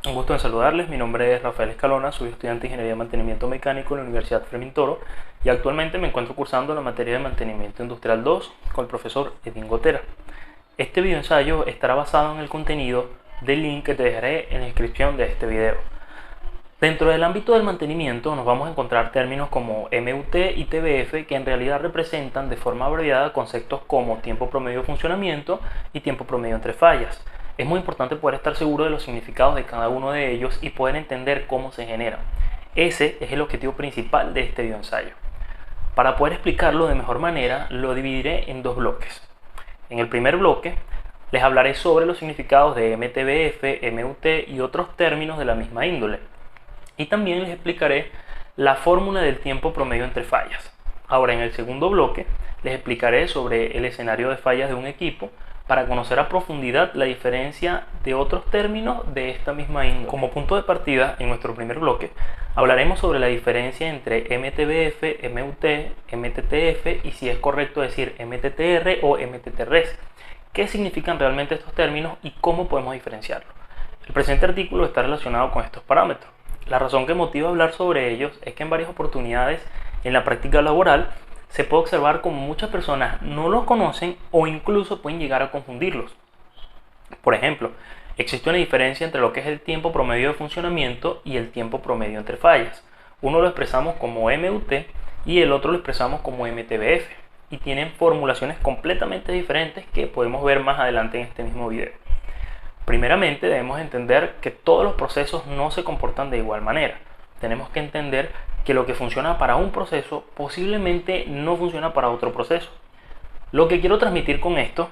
Un gusto en saludarles, mi nombre es Rafael Escalona, soy estudiante de Ingeniería de Mantenimiento Mecánico en la Universidad Fermín Toro y actualmente me encuentro cursando la materia de Mantenimiento Industrial 2 con el profesor Edwin Gotera. Este video ensayo estará basado en el contenido del link que te dejaré en la descripción de este video. Dentro del ámbito del mantenimiento nos vamos a encontrar términos como MUT y TBF que en realidad representan de forma abreviada conceptos como tiempo promedio de funcionamiento y tiempo promedio entre fallas. Es muy importante poder estar seguro de los significados de cada uno de ellos y poder entender cómo se generan. Ese es el objetivo principal de este video ensayo. Para poder explicarlo de mejor manera, lo dividiré en dos bloques. En el primer bloque, les hablaré sobre los significados de MTBF, MUT y otros términos de la misma índole. Y también les explicaré la fórmula del tiempo promedio entre fallas. Ahora, en el segundo bloque, les explicaré sobre el escenario de fallas de un equipo para conocer a profundidad la diferencia de otros términos de esta misma índole. Como punto de partida, en nuestro primer bloque, hablaremos sobre la diferencia entre MTBF, MUT, MTTF y si es correcto decir MTTR o MTTRS. ¿Qué significan realmente estos términos y cómo podemos diferenciarlos? El presente artículo está relacionado con estos parámetros. La razón que motiva hablar sobre ellos es que en varias oportunidades en la práctica laboral se puede observar como muchas personas no los conocen o incluso pueden llegar a confundirlos. Por ejemplo, existe una diferencia entre lo que es el tiempo promedio de funcionamiento y el tiempo promedio entre fallas. Uno lo expresamos como MUT y el otro lo expresamos como MTBF y tienen formulaciones completamente diferentes que podemos ver más adelante en este mismo video. Primeramente debemos entender que todos los procesos no se comportan de igual manera. Tenemos que entender que lo que funciona para un proceso posiblemente no funciona para otro proceso. Lo que quiero transmitir con esto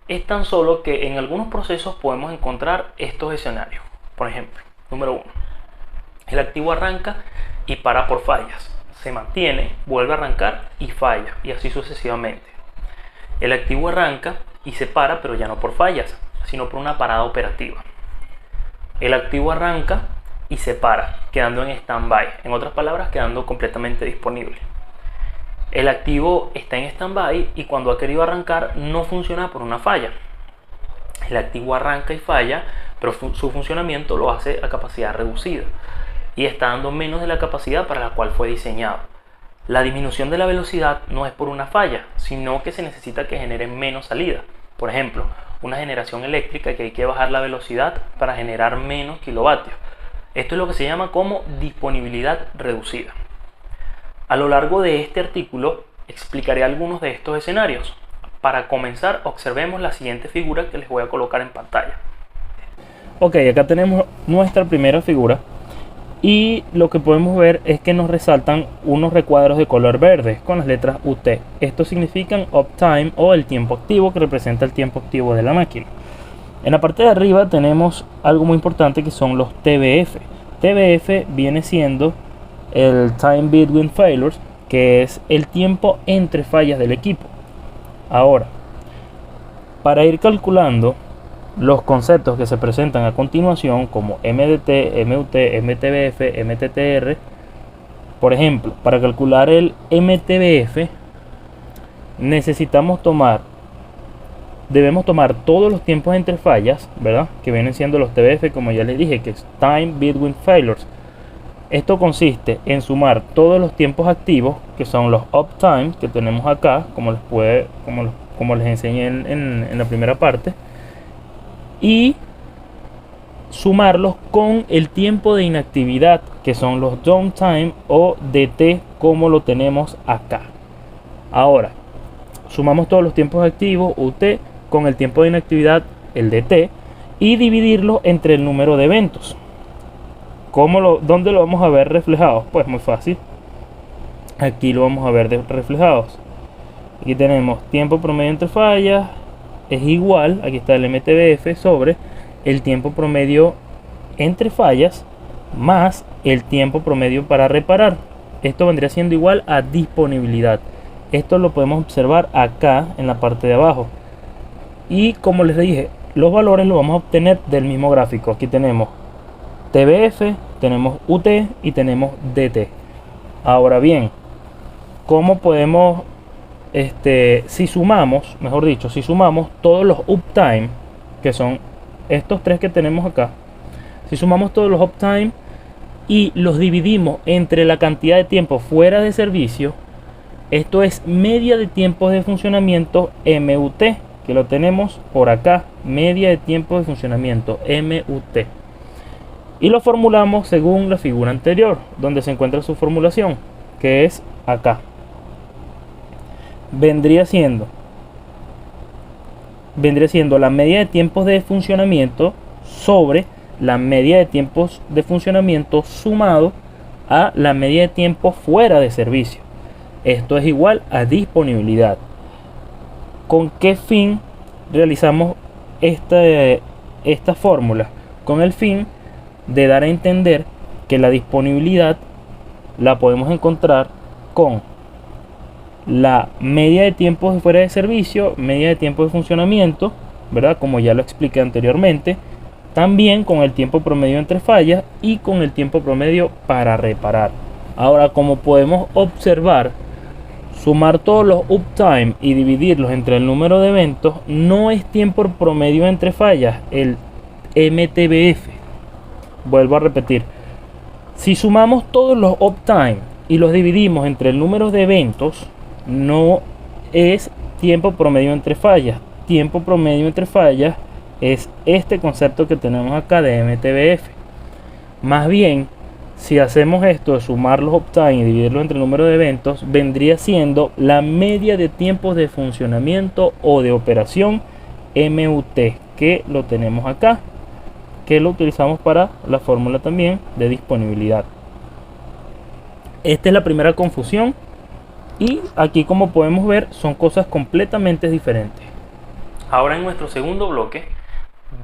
es tan solo que en algunos procesos podemos encontrar estos escenarios. Por ejemplo, número 1. El activo arranca y para por fallas. Se mantiene, vuelve a arrancar y falla, y así sucesivamente. El activo arranca y se para, pero ya no por fallas, sino por una parada operativa. El activo arranca y se para, quedando en stand-by, en otras palabras, quedando completamente disponible. El activo está en stand-by y cuando ha querido arrancar no funciona por una falla. El activo arranca y falla, pero su funcionamiento lo hace a capacidad reducida y está dando menos de la capacidad para la cual fue diseñado. La disminución de la velocidad no es por una falla, sino que se necesita que genere menos salida. Por ejemplo, una generación eléctrica que hay que bajar la velocidad para generar menos kilovatios. Esto es lo que se llama como disponibilidad reducida. A lo largo de este artículo explicaré algunos de estos escenarios. Para comenzar, observemos la siguiente figura que les voy a colocar en pantalla. Ok, acá tenemos nuestra primera figura y lo que podemos ver es que nos resaltan unos recuadros de color verde con las letras UT. Estos significan uptime o el tiempo activo, que representa el tiempo activo de la máquina. En la parte de arriba tenemos algo muy importante que son los TBF. TBF viene siendo el Time Between Failures, que es el tiempo entre fallas del equipo. Ahora, para ir calculando los conceptos que se presentan a continuación como MDT, MUT, MTBF, MTTR, por ejemplo, para calcular el MTBF debemos tomar todos los tiempos entre fallas, ¿verdad? Que vienen siendo los TBF, como ya les dije, que es Time Between Failures. Esto consiste en sumar todos los tiempos activos, que son los uptime que tenemos acá, como les enseñé en la primera parte, y sumarlos con el tiempo de inactividad, que son los downtime o DT, como lo tenemos acá. Ahora, sumamos todos los tiempos activos, UT, con el tiempo de inactividad, el DT, y dividirlo entre el número de eventos. ¿Dónde lo vamos a ver reflejado? Pues muy fácil. Aquí lo vamos a ver reflejados. Aquí tenemos tiempo promedio entre fallas es igual, aquí está el MTBF, sobre el tiempo promedio entre fallas más el tiempo promedio para reparar. Esto vendría siendo igual a disponibilidad. Esto lo podemos observar acá en la parte de abajo. Y como les dije, los valores los vamos a obtener del mismo gráfico. Aquí tenemos TBF, tenemos UT y tenemos DT. Ahora bien, ¿cómo podemos, si sumamos todos los uptime, que son estos tres que tenemos acá, Si sumamos todos los uptime y los dividimos entre la cantidad de tiempo fuera de servicio, esto es media de tiempos de funcionamiento MUT, que lo tenemos por acá, media de tiempo de funcionamiento MUT. Y lo formulamos según la figura anterior, donde se encuentra su formulación, que es acá. Vendría siendo la media de tiempos de funcionamiento sobre la media de tiempos de funcionamiento sumado a la media de tiempo fuera de servicio. Esto es igual a disponibilidad. ¿Con qué fin realizamos esta fórmula? Con el fin de dar a entender que la disponibilidad la podemos encontrar con la media de tiempos de fuera de servicio, media de tiempo de funcionamiento, ¿verdad? Como ya lo expliqué anteriormente. También con el tiempo promedio entre fallas y con el tiempo promedio para reparar. Ahora, como podemos observar, sumar todos los uptime y dividirlos entre el número de eventos no es tiempo promedio entre fallas, el MTBF. Vuelvo a repetir, si sumamos todos los uptime y los dividimos entre el número de eventos, no es tiempo promedio entre fallas. Tiempo promedio entre fallas es este concepto que tenemos acá de MTBF. Más bien, si hacemos esto de sumar los uptime y dividirlo entre el número de eventos, vendría siendo la media de tiempos de funcionamiento o de operación MUT, que lo tenemos acá, que lo utilizamos para la fórmula también de disponibilidad. Esta es la primera confusión, y aquí, como podemos ver, son cosas completamente diferentes. Ahora, en nuestro segundo bloque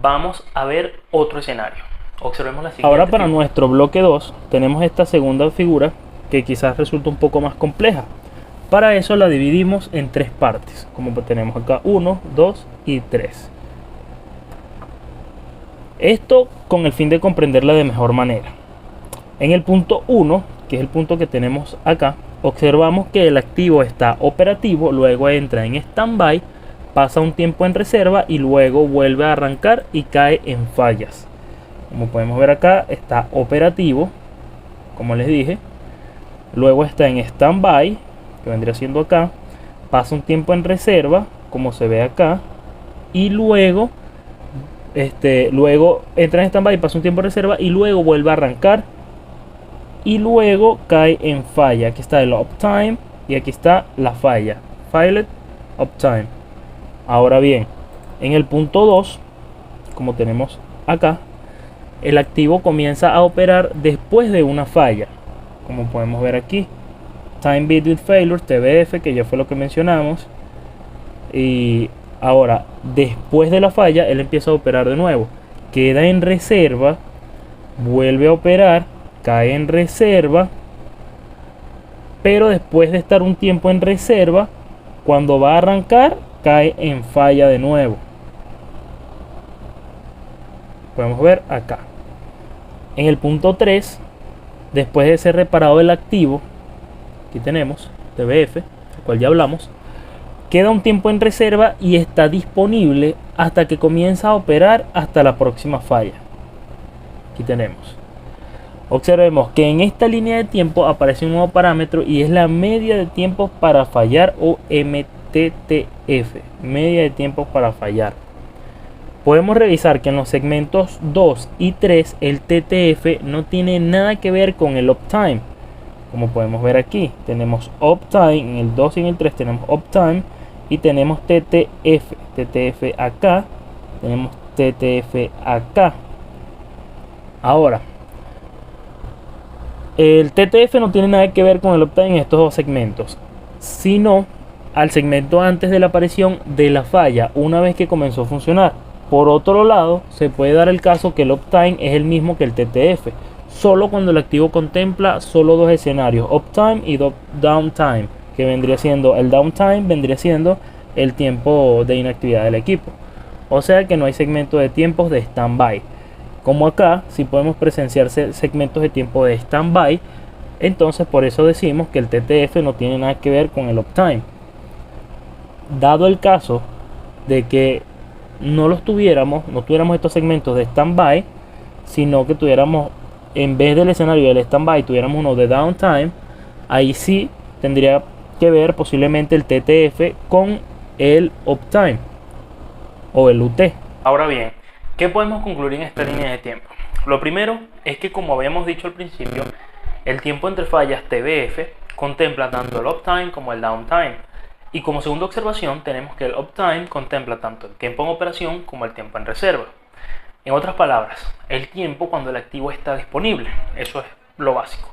vamos a ver otro escenario. Observemos la siguiente. Ahora, para nuestro bloque 2 tenemos esta segunda figura que quizás resulta un poco más compleja. Para eso la dividimos en tres partes, como tenemos acá 1, 2 y 3. Esto con el fin de comprenderla de mejor manera. En el punto 1, que es el punto que tenemos acá, observamos que el activo está operativo, luego entra en stand-by, pasa un tiempo en reserva y luego vuelve a arrancar y cae en fallas. Como podemos ver acá, está operativo, como les dije, luego está en stand-by, que vendría siendo acá, pasa un tiempo en reserva, como se ve acá, y luego entra en stand-by, pasa un tiempo en reserva y luego vuelve a arrancar y luego cae en falla. Aquí está el uptime y aquí está la falla, failed uptime. Ahora bien, en el punto 2, como tenemos acá, el activo comienza a operar después de una falla, como podemos ver aquí, time between failures, TBF, que ya fue lo que mencionamos. Y ahora, después de la falla, él empieza a operar de nuevo, queda en reserva, vuelve a operar, cae en reserva, pero después de estar un tiempo en reserva, cuando va a arrancar, cae en falla de nuevo. Podemos ver acá. En el punto 3, después de ser reparado el activo, aquí tenemos TBF, del cual ya hablamos, queda un tiempo en reserva y está disponible hasta que comienza a operar hasta la próxima falla. Aquí tenemos. Observemos que en esta línea de tiempo aparece un nuevo parámetro y es la media de tiempos para fallar, o MTTF, media de tiempos para fallar. Podemos revisar que en los segmentos 2 y 3 el TTF no tiene nada que ver con el uptime. Como podemos ver aquí, tenemos uptime en el 2 y en el 3 tenemos uptime y tenemos TTF acá, tenemos TTF acá. Ahora, el TTF no tiene nada que ver con el uptime en estos dos segmentos, sino al segmento antes de la aparición de la falla, una vez que comenzó a funcionar. Por otro lado, se puede dar el caso que el uptime es el mismo que el TTF, solo cuando el activo contempla solo dos escenarios, uptime y downtime, que vendría siendo el downtime, vendría siendo el tiempo de inactividad del equipo. O sea que no hay segmento de tiempos de standby. Como acá, si podemos presenciar segmentos de tiempo de standby, entonces por eso decimos que el TTF no tiene nada que ver con el uptime. Dado el caso de que no tuviéramos estos segmentos de standby, sino que tuviéramos, en vez del escenario del stand-by, tuviéramos uno de downtime, ahí sí tendría que ver posiblemente el TTF con el uptime o el UT. Ahora bien, ¿qué podemos concluir en esta línea de tiempo? Lo primero es que, como habíamos dicho al principio, el tiempo entre fallas TBF contempla tanto el uptime como el downtime. Y como segunda observación tenemos que el uptime contempla tanto el tiempo en operación como el tiempo en reserva. En otras palabras, el tiempo cuando el activo está disponible. Eso es lo básico.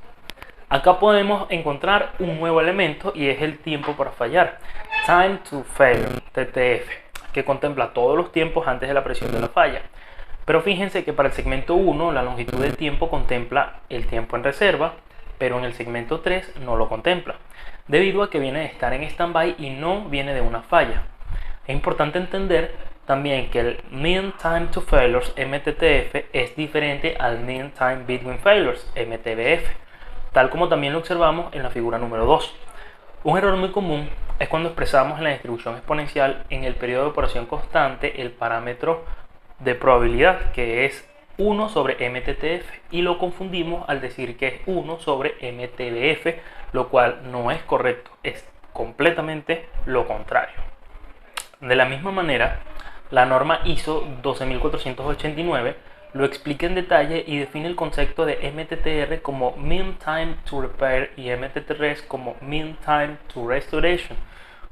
Acá podemos encontrar un nuevo elemento y es el tiempo para fallar. Time to failure, TTF, que contempla todos los tiempos antes de la presión de la falla. Pero fíjense que para el segmento 1 la longitud del tiempo contempla el tiempo en reserva, pero en el segmento 3 no lo contempla, debido a que viene de estar en stand-by y no viene de una falla. Es importante entender también que el Mean Time to Failures, MTTF, es diferente al Mean Time Between Failures, MTBF, tal como también lo observamos en la figura número 2. Un error muy común es cuando expresamos en la distribución exponencial en el periodo de operación constante el parámetro de probabilidad, que es 1 sobre MTTF, y lo confundimos al decir que es 1 sobre MTBF, lo cual no es correcto, es completamente lo contrario. De la misma manera, la norma ISO 12489 lo explica en detalle y define el concepto de MTTR como Mean Time to Repair y MTTRS como Mean Time to Restoration,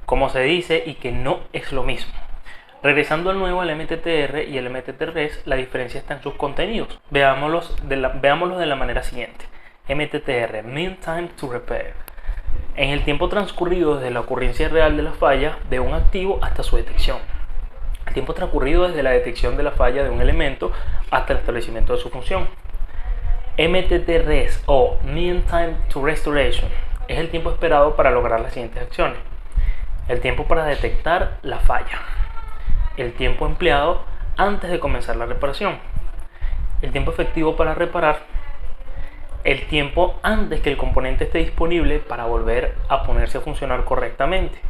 como se dice, y que no es lo mismo. Regresando al nuevo al MTTR y el MTTRS, la diferencia está en sus contenidos. Veámoslos de la manera siguiente. MTTR, Mean Time to Repair. En el tiempo transcurrido desde la ocurrencia real de la falla de un activo hasta su detección. El tiempo transcurrido desde la detección de la falla de un elemento hasta el establecimiento de su función. MTTRS o Mean Time to Restoration es el tiempo esperado para lograr las siguientes acciones. El tiempo para detectar la falla. El tiempo empleado antes de comenzar la reparación, el tiempo efectivo para reparar, el tiempo antes que el componente esté disponible para volver a ponerse a funcionar correctamente.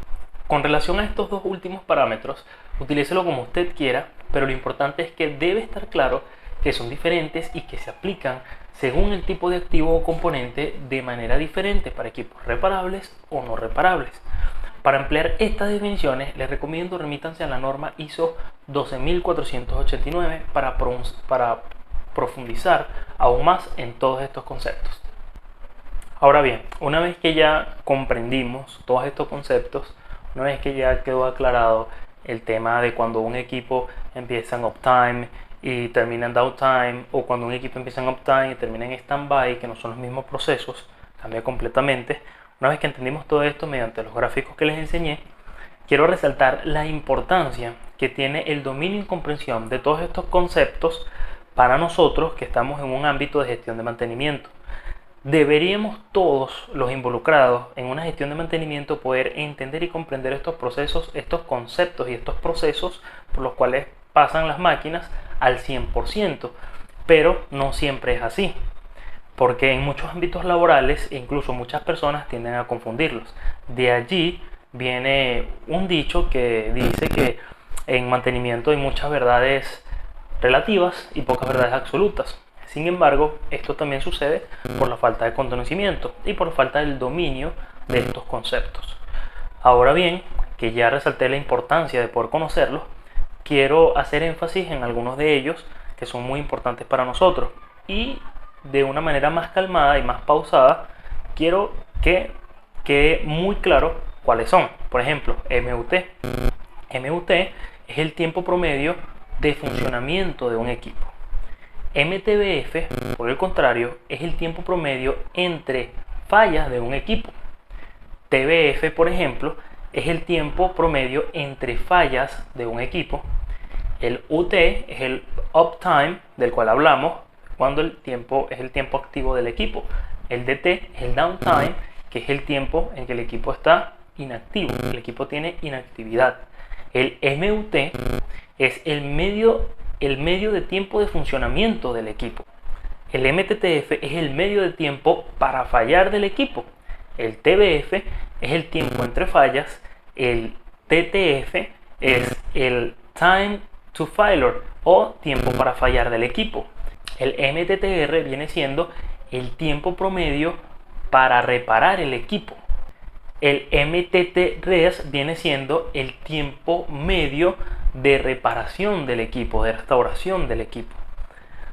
Con relación a estos dos últimos parámetros, utilícelo como usted quiera, pero lo importante es que debe estar claro que son diferentes y que se aplican según el tipo de activo o componente de manera diferente para equipos reparables o no reparables. Para emplear estas definiciones, les recomiendo remítanse a la norma ISO 12489 para profundizar aún más en todos estos conceptos. Ahora bien, una vez que ya comprendimos todos estos conceptos, una vez que ya quedó aclarado el tema de cuando un equipo empieza en uptime y termina en downtime, o cuando un equipo empieza en uptime y termina en standby, que no son los mismos procesos, cambia completamente. Una vez que entendimos todo esto mediante los gráficos que les enseñé, quiero resaltar la importancia que tiene el dominio y comprensión de todos estos conceptos para nosotros que estamos en un ámbito de gestión de mantenimiento. Deberíamos todos los involucrados en una gestión de mantenimiento poder entender y comprender estos procesos, estos conceptos y estos procesos por los cuales pasan las máquinas al 100%, pero no siempre es así. Porque en muchos ámbitos laborales, incluso muchas personas tienden a confundirlos. De allí viene un dicho que dice que en mantenimiento hay muchas verdades relativas y pocas verdades absolutas. Sin embargo, esto también sucede por la falta de conocimiento y por falta del dominio de estos conceptos. Ahora bien, que ya resalté la importancia de poder conocerlos, quiero hacer énfasis en algunos de ellos que son muy importantes para nosotros, y de una manera más calmada y más pausada quiero que quede muy claro cuáles son. Por ejemplo, MUT. MUT es el tiempo promedio de funcionamiento de un equipo. MTBF, por el contrario, es el tiempo promedio entre fallas de un equipo. TBF, por ejemplo, es el tiempo promedio entre fallas de un equipo. El UT es el uptime del cual hablamos cuando el tiempo es el tiempo activo del equipo. El DT es el downtime, que es el tiempo en que el equipo está inactivo, el equipo tiene inactividad. El MUT es el medio de tiempo de funcionamiento del equipo. El MTTF es el medio de tiempo para fallar del equipo. El TBF es el tiempo entre fallas. El TTF es el time to failure o tiempo para fallar del equipo. El MTTR viene siendo el tiempo promedio para reparar el equipo. El MTTRES viene siendo el tiempo medio de reparación del equipo, de restauración del equipo.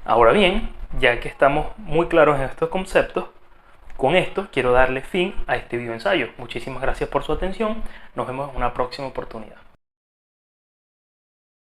Ahora bien, ya que estamos muy claros en estos conceptos, con esto quiero darle fin a este video ensayo. Muchísimas gracias por su atención. Nos vemos en una próxima oportunidad.